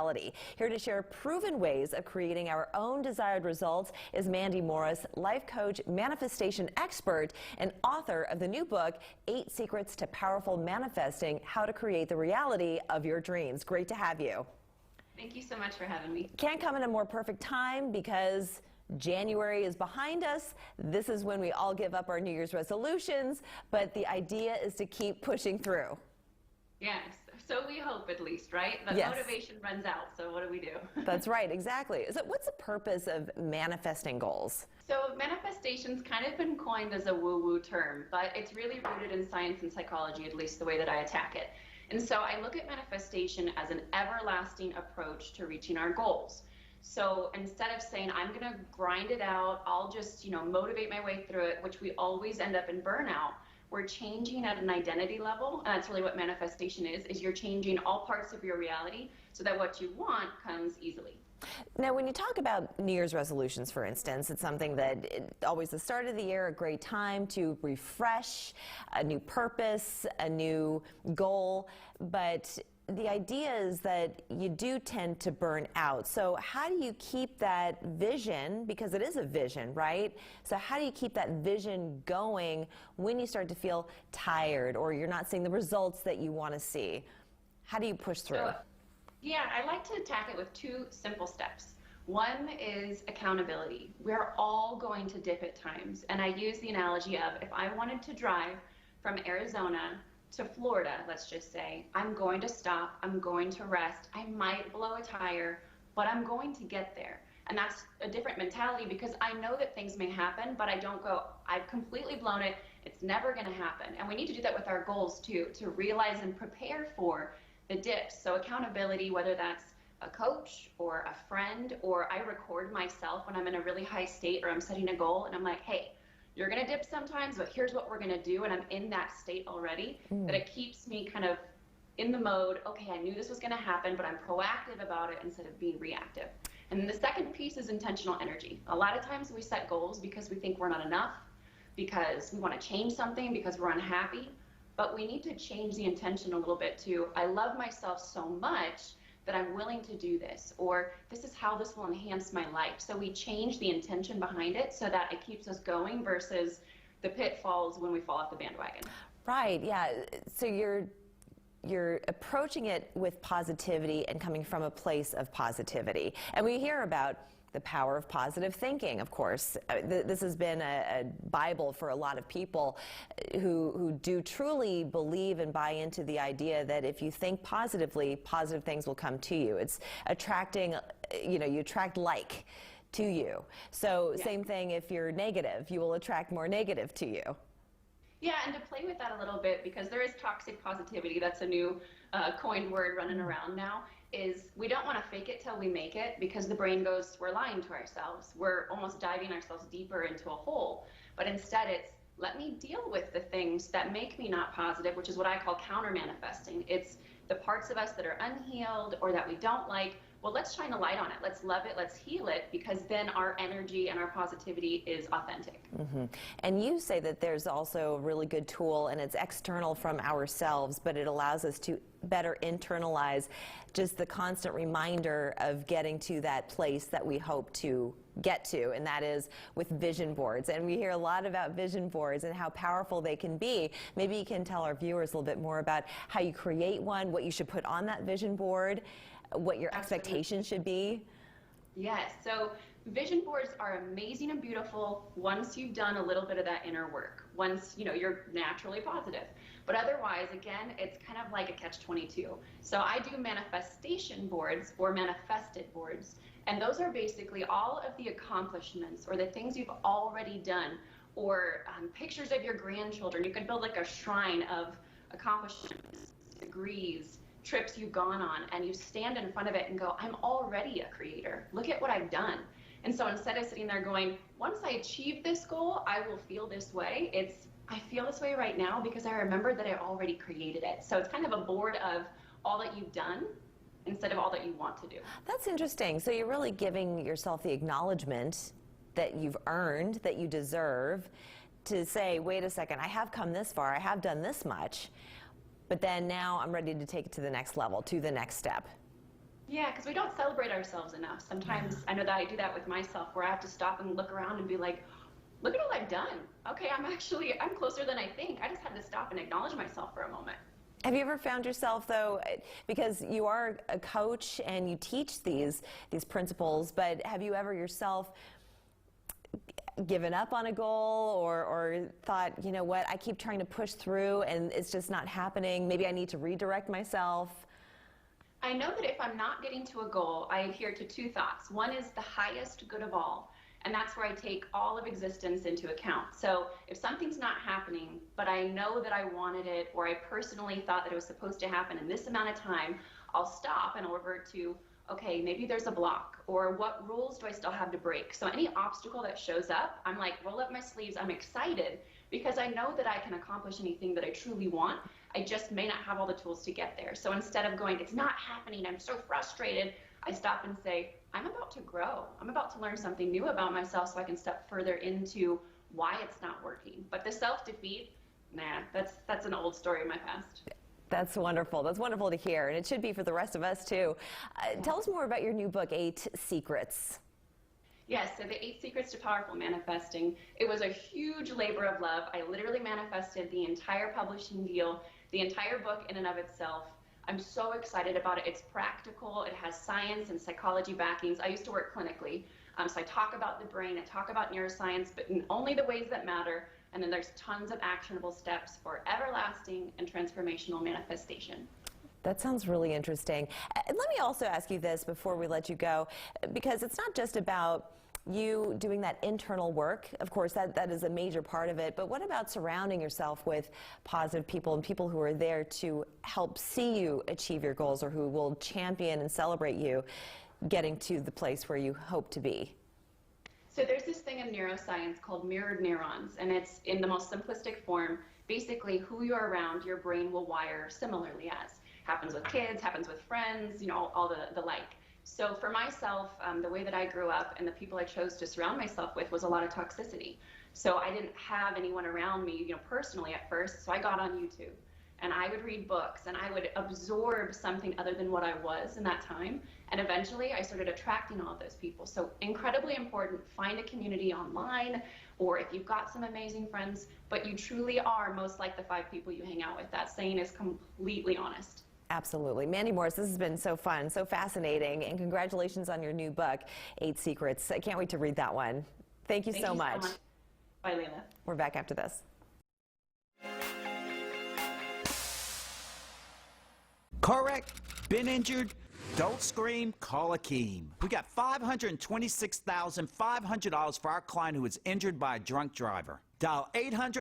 reality. Here to share proven ways of creating our own desired results is Mandy Morris, life coach, manifestation expert, and author of the new book, 8 Secrets to Powerful Manifesting: How to Create the Reality of Your Dreams. Great to have you. Thank you so much for having me. Can't come in a more perfect time because January is behind us. This is when we all give up our New Year's resolutions, but the idea is to keep pushing through. Yes, so we hope at least, right? The Yes. motivation runs out, so what do we do? That's right, exactly. So what's the purpose of manifesting goals? So manifestation's kind of been coined as a woo-woo term, but it's really rooted in science and psychology, at least the way that I attack it. And so I look at manifestation as an everlasting approach to reaching our goals. So instead of saying, I'm going to grind it out, I'll just, motivate my way through it, which we always end up in burnout, we're changing at an identity level. And that's really what manifestation is you're changing all parts of your reality so that what you want comes easily. Now, when you talk about New Year's resolutions, for instance, it's something that always the start of the year, a great time to refresh, a new purpose, a new goal, but the idea is that you do tend to burn out. So how do you keep that vision, because it is a vision, right? So how do you keep that vision going when you start to feel tired or you're not seeing the results that you want to see? How do you push through? Yeah, I like to attack it with 2 simple steps. One is accountability. We're all going to dip at times. And I use the analogy of if I wanted to drive from Arizona to Florida, let's just say, I'm going to stop, I'm going to rest, I might blow a tire, but I'm going to get there. And that's a different mentality because I know that things may happen, but I don't go, I've completely blown it, it's never going to happen. And we need to do that with our goals too, to realize and prepare for the dips. So accountability, whether that's a coach or a friend, or I record myself when I'm in a really high state or I'm setting a goal and I'm like, hey, you're going to dip sometimes, but here's what we're going to do. And I'm in that state already, that it keeps me kind of in the mode, okay, I knew this was going to happen, but I'm proactive about it instead of being reactive. And then the second piece is intentional energy. A lot of times we set goals because we think we're not enough, because we want to change something, because we're unhappy. But we need to change the intention a little bit to, I love myself so much that I'm willing to do this, or this is how this will enhance my life. So we change the intention behind it so that it keeps us going versus the pitfalls when we fall off the bandwagon. Right, yeah. So you're approaching it with positivity and coming from a place of positivity. And we hear about the power of positive thinking, of course. This has been a Bible for a lot of people who do truly believe and buy into the idea that if you think positively, positive things will come to you. It's attracting, you attract like to you. So yeah. Same thing if you're negative, you will attract more negative to you. Yeah, and to play with that a little bit, because there is toxic positivity, that's a new coined word running around now, is we don't want to fake it till we make it, because the brain goes, we're lying to ourselves. We're almost diving ourselves deeper into a hole. But instead it's, let me deal with the things that make me not positive, which is what I call counter manifesting. It's the parts of us that are unhealed or that we don't like. Well, let's shine a light on it. Let's love it. Let's heal it, because then our energy and our positivity is authentic. Mm-hmm. And you say that there's also a really good tool, and it's external from ourselves, but it allows us to better internalize just the constant reminder of getting to that place that we hope to get to, and that is with vision boards. And we hear a lot about vision boards and how powerful they can be. Maybe you can tell our viewers a little bit more about how you create one, what you should put on that vision board, what your expectations should be. Yes, so vision boards are amazing and beautiful once you've done a little bit of that inner work, once you're naturally positive. But otherwise, again, it's kind of like a catch-22. So I do manifestation boards or manifested boards, and those are basically all of the accomplishments or the things you've already done, or pictures of your grandchildren. You could build like a shrine of accomplishments, degrees, trips you've gone on, and you stand in front of it and go, I'm already a creator. Look at what I've done. And so instead of sitting there going, once I achieve this goal, I will feel this way, it's, I feel this way right now because I remember that I already created it. So it's kind of a board of all that you've done instead of all that you want to do. That's interesting. So you're really giving yourself the acknowledgement that you've earned, that you deserve, to say, wait a second, I have come this far, I have done this much, but then now I'm ready to take it to the next level, to the next step. Yeah, because we don't celebrate ourselves enough. Sometimes I know that I do that with myself, where I have to stop and look around and be like, look at all I've done. Okay, I'm closer than I think. I just had to stop and acknowledge myself for a moment. Have you ever found yourself, though, because you are a coach and you teach these principles, but have you ever yourself given up on a goal or thought, you know what, I keep trying to push through and it's just not happening, maybe I need to redirect myself? I know that if I'm not getting to a goal, I adhere to two thoughts. One is the highest good of all, and that's where I take all of existence into account. So if something's not happening, but I know that I wanted it, or I personally thought that it was supposed to happen in this amount of time, I'll stop and I'll revert to, okay, maybe there's a block, or what rules do I still have to break? So any obstacle that shows up, I'm like, roll up my sleeves, I'm excited, because I know that I can accomplish anything that I truly want. I just may not have all the tools to get there. So instead of going, it's not happening, I'm so frustrated, I stop and say, I'm about to grow. I'm about to learn something new about myself so I can step further into why it's not working. But the self-defeat, nah, that's an old story of my past. That's wonderful. That's wonderful to hear, and it should be for the rest of us, too. Tell us more about your new book, 8 Secrets. Yes, so the 8 Secrets to Powerful Manifesting. It was a huge labor of love. I literally manifested the entire publishing deal, the entire book in and of itself. I'm so excited about it. It's practical. It has science and psychology backings. I used to work clinically, so I talk about the brain, I talk about neuroscience, but in only the ways that matter. And then there's tons of actionable steps for everlasting and transformational manifestation. That sounds really interesting. And let me also ask you this before we let you go, because it's not just about you doing that internal work. Of course, that is a major part of it. But what about surrounding yourself with positive people and people who are there to help see you achieve your goals, or who will champion and celebrate you getting to the place where you hope to be? So there's this thing in neuroscience called mirrored neurons, and it's in the most simplistic form. Basically, who you're around, your brain will wire similarly as. Happens with kids, happens with friends, you know, all the like. So for myself, the way that I grew up and the people I chose to surround myself with was a lot of toxicity. So I didn't have anyone around me, you know, personally at first, so I got on YouTube. And I would read books, and I would absorb something other than what I was in that time. And eventually, I started attracting all of those people. So incredibly important, find a community online, or if you've got some amazing friends, but you truly are most like the 5 people you hang out with. That saying is completely honest. Absolutely. Mandy Morris, this has been so fun, so fascinating, and congratulations on your new book, 8 Secrets. I can't wait to read that one. Thank you so much. Bye, Leila. We're back after this. Car wreck? Been injured? Don't scream, call Akeem. We got $526,500 for our client who was injured by a drunk driver. Dial 800